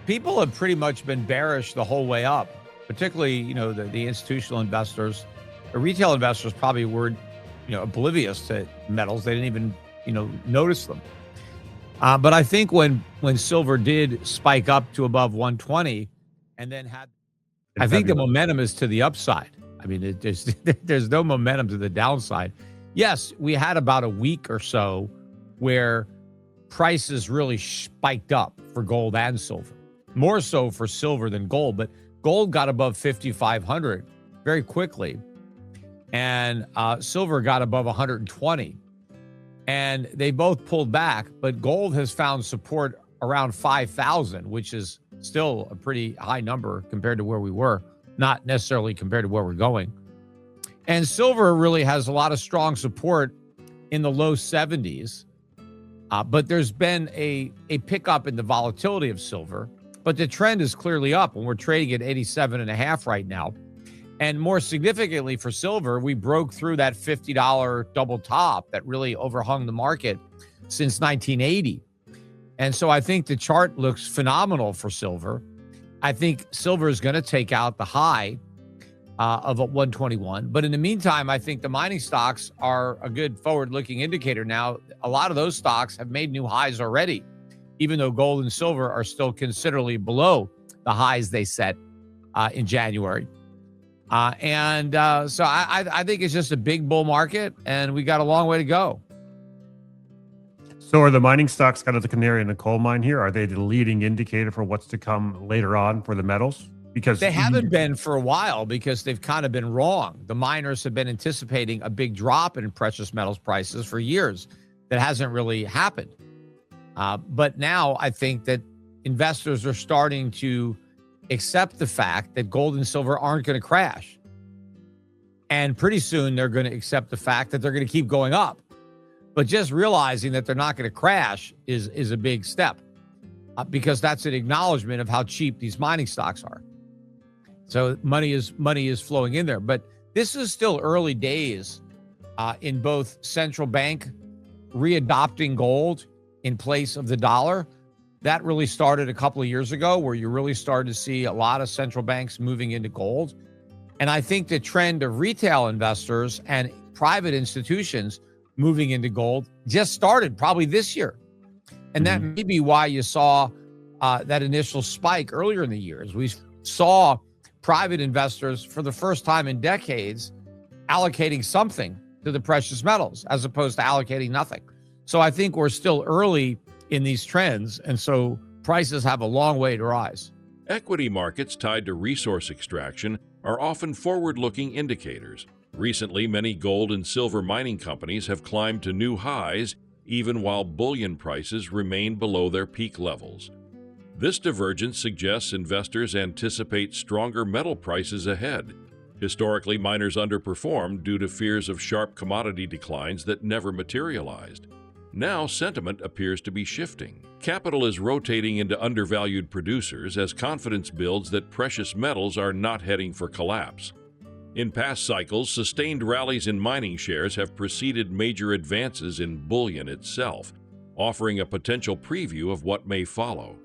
people have pretty much been bearish the whole way up, particularly, the institutional investors. The retail investors probably were, oblivious to metals. They didn't even, notice them. But I think when silver did spike up to above 120 and then I think the momentum is to the upside. I mean, there's no momentum to the downside. Yes, we had about a week or so where prices really spiked up for gold and silver, more so for silver than gold. But gold got above 5,500 very quickly, and silver got above 120. And they both pulled back, but gold has found support around 5,000, which is still a pretty high number compared to where we were, not necessarily compared to where we're going. And silver really has a lot of strong support in the low 70s, but there's been a pickup in the volatility of silver, but the trend is clearly up, and we're trading at 87.5 right now. And more significantly for silver, we broke through that $50 double top that really overhung the market since 1980. And so I think the chart looks phenomenal for silver. I think silver is going to take out the high of 121. But in the meantime, I think the mining stocks are a good forward-looking indicator. Now, a lot of those stocks have made new highs already, even though gold and silver are still considerably below the highs they set in January. So I think it's just a big bull market, and we got a long way to go. So are the mining stocks kind of the canary in the coal mine here? Are they the leading indicator for what's to come later on for the metals? Because they haven't been for a while, because they've kind of been wrong. The miners have been anticipating a big drop in precious metals prices for years. That hasn't really happened. But now I think that investors are starting to accept the fact that gold and silver aren't going to crash. And pretty soon they're going to accept the fact that they're going to keep going up. But just realizing that they're not going to crash is a big step, because that's an acknowledgement of how cheap these mining stocks are. So money is flowing in there. But this is still early days in both central bank readopting gold in place of the dollar. That really started a couple of years ago, where you really started to see a lot of central banks moving into gold. And I think the trend of retail investors and private institutions moving into gold just started probably this year. And that may be why you saw that initial spike earlier in the year, as we saw private investors for the first time in decades allocating something to the precious metals as opposed to allocating nothing. So I think we're still early in these trends, and so prices have a long way to rise. Equity markets tied to resource extraction are often forward-looking indicators. Recently, many gold and silver mining companies have climbed to new highs, even while bullion prices remain below their peak levels. This divergence suggests investors anticipate stronger metal prices ahead. Historically, miners underperformed due to fears of sharp commodity declines that never materialized. Now, sentiment appears to be shifting. Capital is rotating into undervalued producers as confidence builds that precious metals are not heading for collapse. In past cycles, sustained rallies in mining shares have preceded major advances in bullion itself, offering a potential preview of what may follow.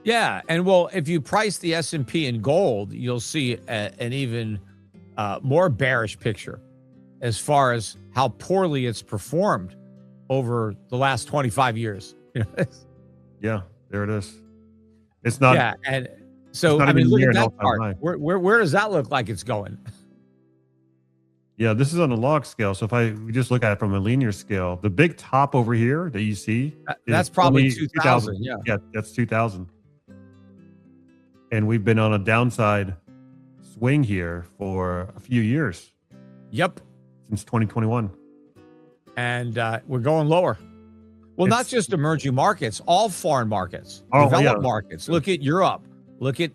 Yeah, and well, if you price the S&P in gold, you'll see an even more bearish picture as far as how poorly it's performed over the last 25 years. Yeah, there it is. It's not. Yeah, and so I mean, look at that part. Where does that look like it's going? Yeah, this is on a log scale. So if we just look at it from a linear scale, the big top over here that you see, that's probably 2,000. Yeah, that's 2,000. And we've been on a downside swing here for a few years. Yep. Since 2021. And we're going lower. Well, not just emerging markets, all foreign markets, developed markets. Look at Europe. Look at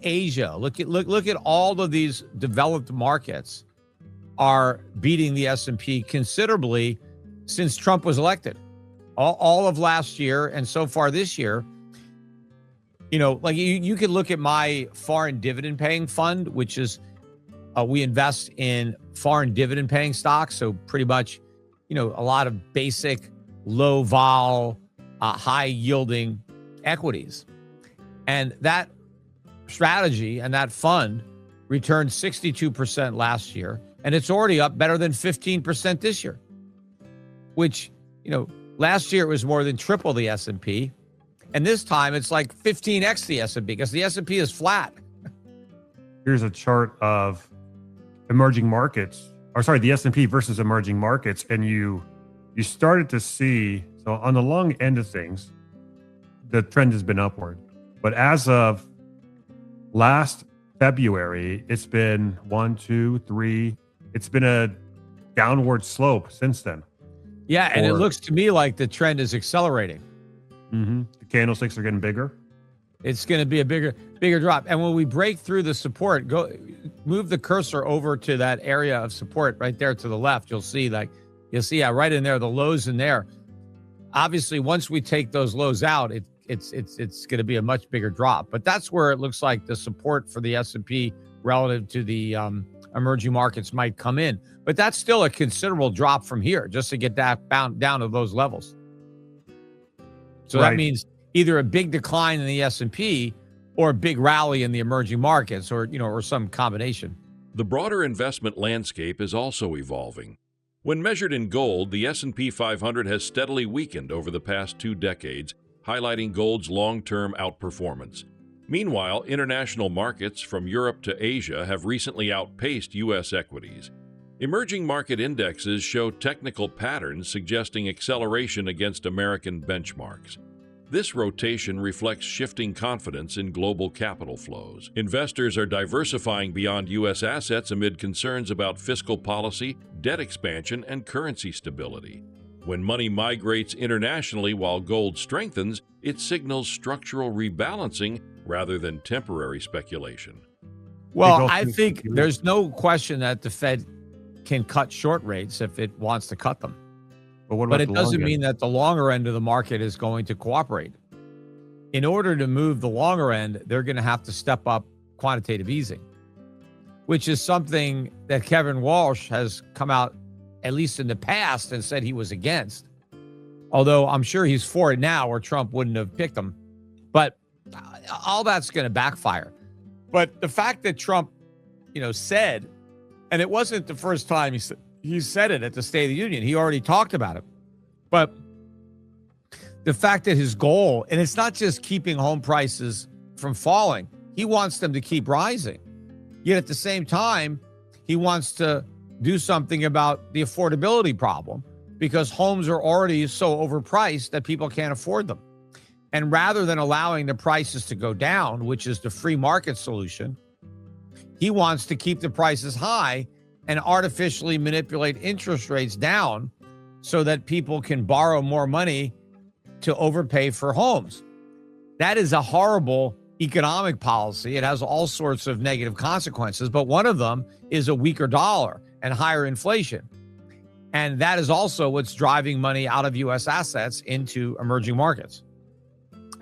Asia. Look at all of these developed markets are beating the S&P considerably since Trump was elected. All of last year and so far this year. Like you could look at my foreign dividend paying fund, which is we invest in foreign dividend paying stocks. So pretty much, a lot of basic low vol, high yielding equities. And that strategy and that fund returned 62% last year, and it's already up better than 15% this year, which, last year it was more than triple the S&P. And this time it's like 15x the S&P because the S&P is flat. Here's a chart of emerging markets, the S&P versus emerging markets. And you started to see, so on the long end of things, the trend has been upward. But as of last February, it's been 1, 2, 3. It's been a downward slope since then. Yeah, and it looks to me like the trend is accelerating. Mm-hmm. The candlesticks are getting bigger. It's going to be a bigger drop. And when we break through the support, move the cursor over to that area of support right there to the left. You'll see right in there, the lows in there. Obviously, once we take those lows out, it's going to be a much bigger drop. But that's where it looks like the support for the S&P relative to the emerging markets might come in. But that's still a considerable drop from here just to get that down to those levels. So that means either a big decline in the S&P or a big rally in the emerging markets, or some combination. The broader investment landscape is also evolving. When measured in gold, the S&P 500 has steadily weakened over the past 2 decades, highlighting gold's long-term outperformance. Meanwhile, international markets from Europe to Asia have recently outpaced U.S. equities. Emerging market indexes show technical patterns suggesting acceleration against American benchmarks. This rotation reflects shifting confidence in global capital flows. Investors are diversifying beyond U.S. assets amid concerns about fiscal policy, debt expansion, and currency stability. When money migrates internationally while gold strengthens, it signals structural rebalancing rather than temporary speculation. Well, I think there's no question that the Fed can cut short rates if it wants to cut them. But it doesn't mean that the longer end of the market is going to cooperate. In order to move the longer end, they're going to have to step up quantitative easing, which is something that Kevin Walsh has come out, at least in the past, and said he was against. Although I'm sure he's for it now, or Trump wouldn't have picked him. But all that's going to backfire. But the fact that Trump, said, and it wasn't the first time he said it at the State of the Union. He already talked about it. But the fact that his goal, and it's not just keeping home prices from falling, he wants them to keep rising. Yet at the same time, he wants to do something about the affordability problem because homes are already so overpriced that people can't afford them. And rather than allowing the prices to go down, which is the free market solution, he wants to keep the prices high and artificially manipulate interest rates down so that people can borrow more money to overpay for homes. That is a horrible economic policy. It has all sorts of negative consequences, but one of them is a weaker dollar and higher inflation. And that is also what's driving money out of U.S. assets into emerging markets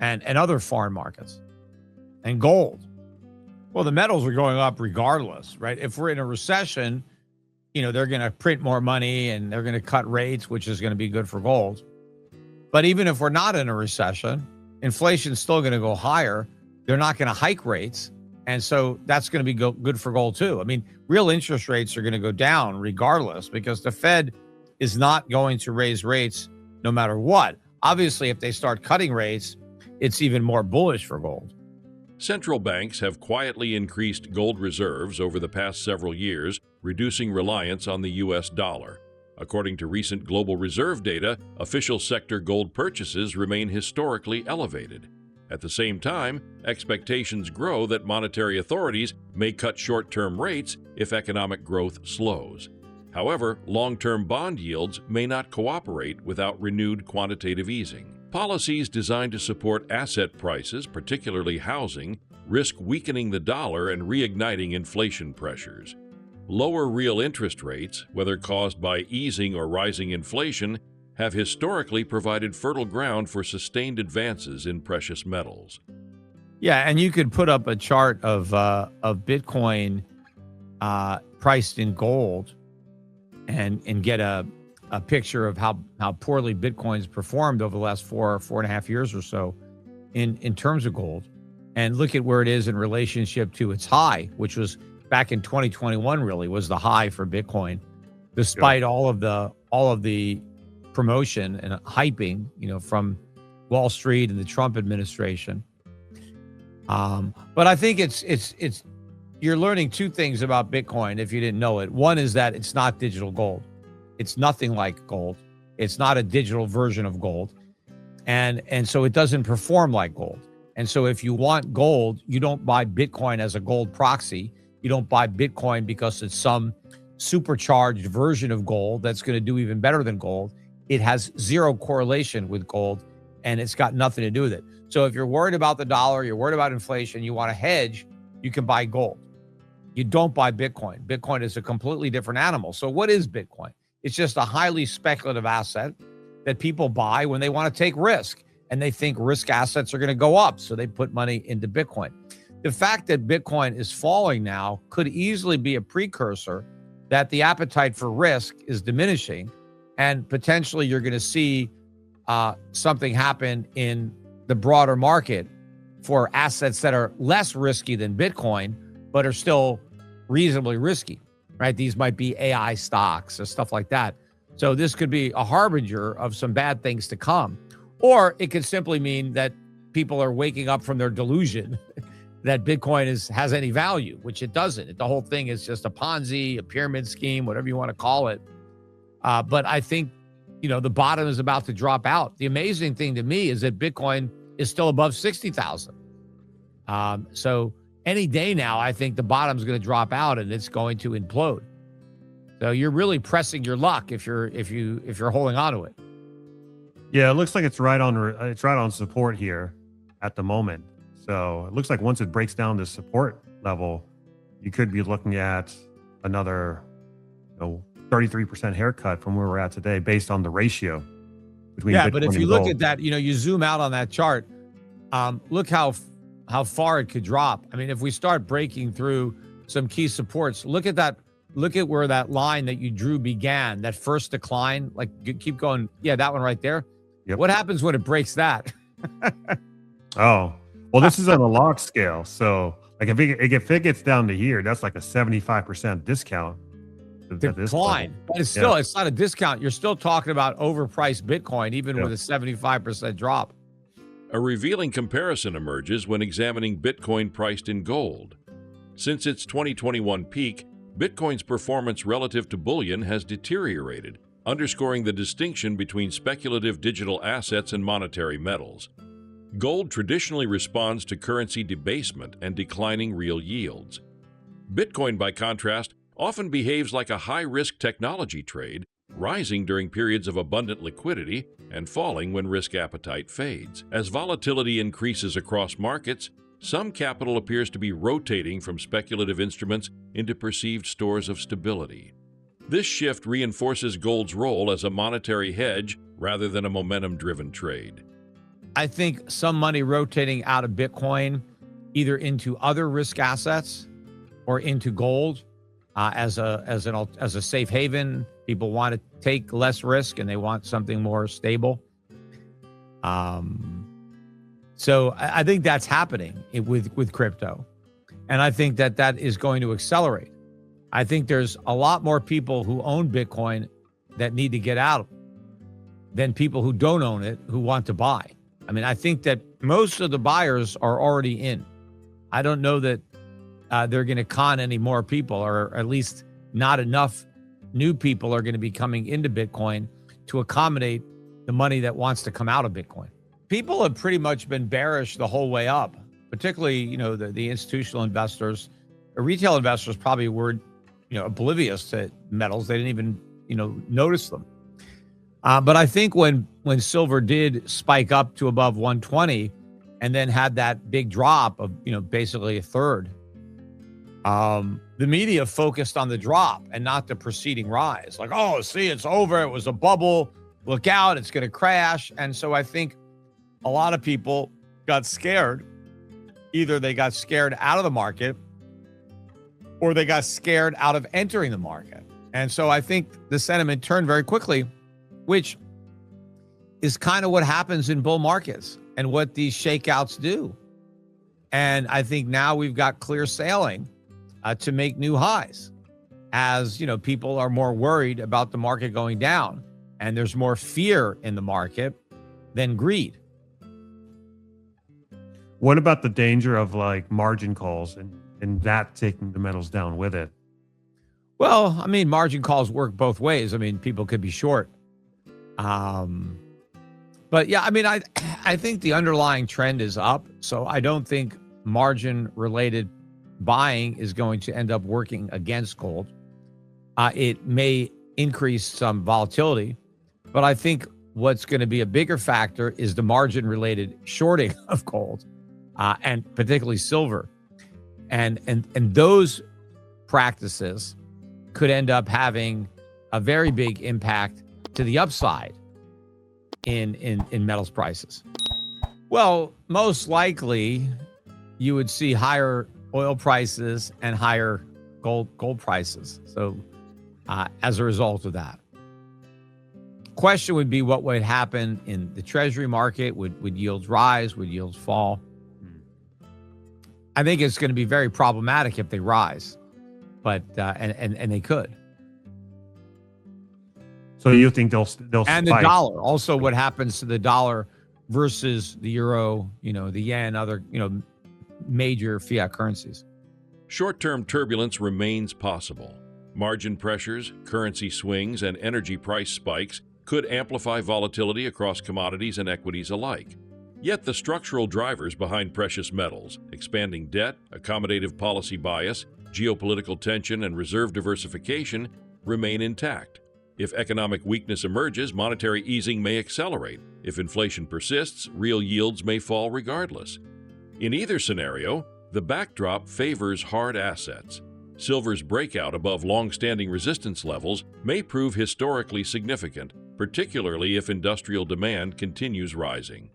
and other foreign markets and gold. Well, the metals are going up regardless, right? If we're in a recession, they're going to print more money and they're going to cut rates, which is going to be good for gold. But even if we're not in a recession, inflation's still going to go higher. They're not going to hike rates. And so that's going to be good for gold too. I mean, real interest rates are going to go down regardless because the Fed is not going to raise rates no matter what. Obviously, if they start cutting rates, it's even more bullish for gold. Central banks have quietly increased gold reserves over the past several years, reducing reliance on the U.S. dollar. According to recent global reserve data, official sector gold purchases remain historically elevated. At the same time, expectations grow that monetary authorities may cut short-term rates if economic growth slows. However, long-term bond yields may not cooperate without renewed quantitative easing. Policies designed to support asset prices, particularly housing, risk weakening the dollar and reigniting inflation pressures. Lower real interest rates, whether caused by easing or rising inflation, have historically provided fertile ground for sustained advances in precious metals. Yeah, and you could put up a chart of Bitcoin priced in gold and get a picture of how poorly Bitcoin's performed over the last 4.5 years or so in terms of gold. and look at where it is in relationship to its high, which was back in 2021, really was the high for Bitcoin, despite all of the promotion and hyping, from Wall Street and the Trump administration. But I think it's you're learning two things about Bitcoin if you didn't know it. One is that it's not digital gold. It's nothing like gold. It's not a digital version of gold. And so it doesn't perform like gold. And so if you want gold, you don't buy Bitcoin as a gold proxy. You don't buy Bitcoin because it's some supercharged version of gold that's going to do even better than gold. It has zero correlation with gold, and it's got nothing to do with it. So if you're worried about the dollar, you're worried about inflation, you want to hedge, you can buy gold. You don't buy Bitcoin. Bitcoin is a completely different animal. So what is Bitcoin? It's just a highly speculative asset that people buy when they want to take risk, and they think risk assets are going to go up. So they put money into Bitcoin. The fact that Bitcoin is falling now could easily be a precursor that the appetite for risk is diminishing, and potentially you're going to see something happen in the broader market for assets that are less risky than Bitcoin, but are still reasonably risky, right? These might be AI stocks or stuff like that. So this could be a harbinger of some bad things to come. Or it could simply mean that people are waking up from their delusion that Bitcoin has any value, which it doesn't. The whole thing is just a Ponzi, a pyramid scheme, whatever you want to call it. But I think, the bottom is about to drop out. The amazing thing to me is that Bitcoin is still above 60,000. So any day now, I think the bottom's going to drop out and it's going to implode. So you're really pressing your luck if you're holding on to it. Yeah, it looks like it's right on support here at the moment. So it looks like once it breaks down this support level, you could be looking at another 33% haircut from where we're at today based on the ratio between Bitcoin but if you and look gold. at that, you zoom out on that chart, look how far it could drop. I mean, if we start breaking through some key supports, look at that. Look at where that line that you drew began, that first decline, like keep going. Yeah, that one right there. Yep. What happens when it breaks that? Oh, well, this is on a log scale. So like if it gets down to here, that's like a 75% discount. Decline. But it's still, it's not a discount. You're still talking about overpriced Bitcoin, even with a 75% drop. A revealing comparison emerges when examining Bitcoin priced in gold. Since its 2021 peak, Bitcoin's performance relative to bullion has deteriorated, underscoring the distinction between speculative digital assets and monetary metals. Gold traditionally responds to currency debasement and declining real yields. Bitcoin, by contrast, often behaves like a high-risk technology trade, rising during periods of abundant liquidity and falling when risk appetite fades. As volatility increases across markets, some capital appears to be rotating from speculative instruments into perceived stores of stability. This shift reinforces gold's role as a monetary hedge rather than a momentum-driven trade. I think some money rotating out of Bitcoin, either into other risk assets or into gold, as a safe haven. People want to take less risk and they want something more stable. So I think that's happening with crypto. And I think that is going to accelerate. I think there's a lot more people who own Bitcoin that need to get out than people who don't own it who want to buy. I mean, I think that most of the buyers are already in. I don't know that they're going to con any more people, or at least not enough new people are going to be coming into Bitcoin to accommodate the money that wants to come out of Bitcoin. People have pretty much been bearish the whole way up, particularly, the institutional investors. Retail investors probably were, oblivious to metals. They didn't even, notice them. But I think when silver did spike up to above 120 and then had that big drop of, basically a third, the media focused on the drop and not the preceding rise. Like, oh, see, it's over. It was a bubble. Look out. It's going to crash. And so I think a lot of people got scared. Either they got scared out of the market or they got scared out of entering the market. And so I think the sentiment turned very quickly, which is kind of what happens in bull markets and what these shakeouts do. And I think now we've got clear sailing to make new highs as, people are more worried about the market going down, and there's more fear in the market than greed. What about the danger of like margin calls and that taking the metals down with it? Well, I mean, margin calls work both ways. I mean, people could be short. But yeah, I mean, I think the underlying trend is up. So I don't think margin related buying is going to end up working against gold. It may increase some volatility, but I think what's going to be a bigger factor is the margin related shorting of gold, and particularly silver. And those practices could end up having a very big impact to the upside in metals prices. Well, most likely you would see higher oil prices and higher gold prices. So as a result of that, question would be what would happen in the treasury market. Would yields rise? Would yields fall? I think it's going to be very problematic if they rise, but and they could. So you think they'll And spike? the dollar also, what happens to the dollar versus the euro, the yen, other major fiat currencies. Short-term turbulence remains possible. Margin pressures, currency swings, and energy price spikes could amplify volatility across commodities and equities alike. Yet the structural drivers behind precious metals, expanding debt, accommodative policy bias, geopolitical tension, and reserve diversification, remain intact. If economic weakness emerges, monetary easing may accelerate. If inflation persists, real yields may fall regardless. In either scenario, the backdrop favors hard assets. Silver's breakout above long-standing resistance levels may prove historically significant, particularly if industrial demand continues rising.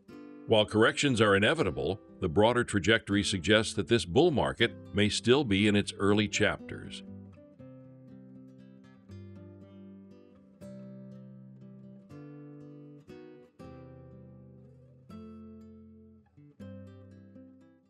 While corrections are inevitable, the broader trajectory suggests that this bull market may still be in its early chapters.